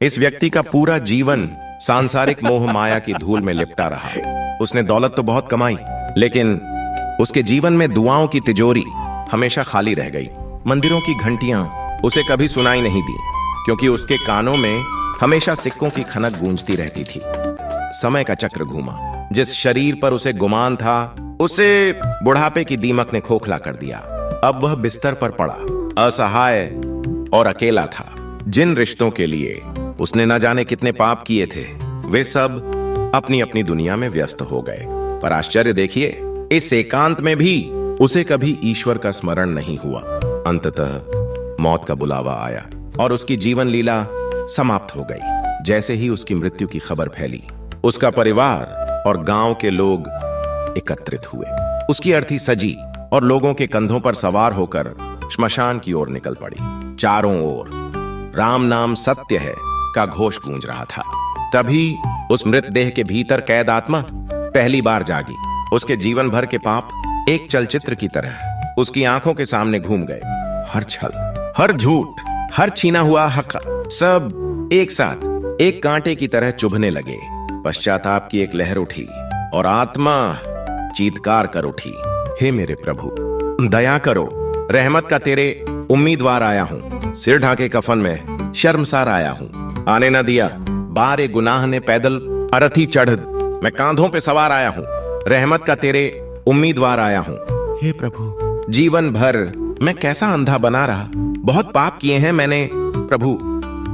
इस व्यक्ति का पूरा जीवन सांसारिक मोह माया की धूल में लिपटा रहा। उसने दौलत तो बहुत कमाई, लेकिन उसके जीवन में दुआओं की तिजोरी हमेशा खाली रह गई। मंदिरों की घंटियां उसे कभी सुनाई नहीं दी, क्योंकि उसके कानों में हमेशा सिक्कों की खनक गूंजती रहती थी। समय का चक्र घूमा। जिस शरीर पर उसे गुमान था, उसे बुढ़ापे की दीमक ने खोखला कर दिया। अब वह बिस्तर पर पड़ा, असहाय और अकेला था। जिन रिश्तों के लिए उसने न जाने कितने पाप किए थे, वे सब अपनी अपनी दुनिया में व्यस्त हो गए। पर आश्चर्य देखिए, इस एकांत में भी उसे कभी ईश्वर का स्मरण नहीं हुआ। अंततः मौत का बुलावा आया और उसकी जीवन लीला समाप्त हो गई। जैसे ही उसकी मृत्यु की खबर फैली, उसका परिवार और गांव के लोग एकत्रित हुए। उसकी अर्थी सजी और लोगों के कंधों पर सवार होकर श्मशान की ओर निकल पड़ी। चारों ओर राम नाम सत्य है का घोष गूंज रहा था। तभी उस मृतदेह के भीतर कैद आत्मा पहली बार जागी। उसके जीवन भर के पाप एक चलचित्र की तरह उसकी आंखों के सामने घूम गए। हर छल, हर झूठ, हर छीना हुआ हक, सब एक साथ एक कांटे की तरह चुभने लगे। पश्चाताप की एक लहर उठी और आत्मा चीत्कार कर उठी, हे मेरे प्रभु, दया करो, रहमत का तेरे उम्मीदवार आया हूं। सिर ढाके कफन में शर्मसार आया हूं। आने न दिया बारे गुनाह ने पैदल अरथी चढ़, मैं कांधों पे सवार आया हूं। रहमत का तेरे उम्मीदवार आया हूं। हे प्रभु, जीवन भर मैं कैसा अंधा बना रहा। बहुत पाप किए हैं मैंने प्रभु,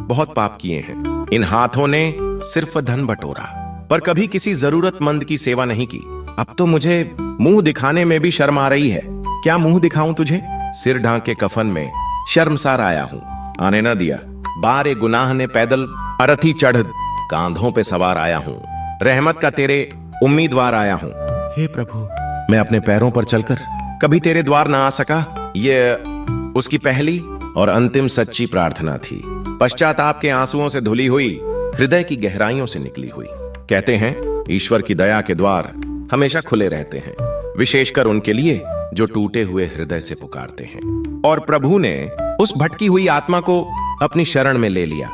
बहुत पाप किए हैं। इन हाथों ने सिर्फ धन बटोरा, पर कभी किसी जरूरतमंद की सेवा नहीं की। अब तो मुझे मुंह दिखाने में भी शर्म आ रही है। क्या मुंह दिखाऊं तुझे? सिर ढांके कफन में शर्मसार आया हूं। आने न दिया बारे गुनाह ने पैदल अरथी चढ़, कांधों पे सवार आया हूं। रहमत का तेरे उम्मीदवार आया हूं। हे प्रभु, मैं अपने पैरों पर चलकर कभी तेरे द्वार ना आ सका। ये उसकी पहली और अंतिम सच्ची प्रार्थना थी। पश्चाताप के आंसुओं से धुली हुई, हृदय की गहराइयों से निकली हुई। कहते हैं ईश्वर की दया के द्वार हमेशा खुले रहते हैं, विशेषकर उनके लिए जो टूटे हुए हृदय से पुकारते हैं। और प्रभु ने उस भटकी हुई आत्मा को अपनी शरण में ले लिया।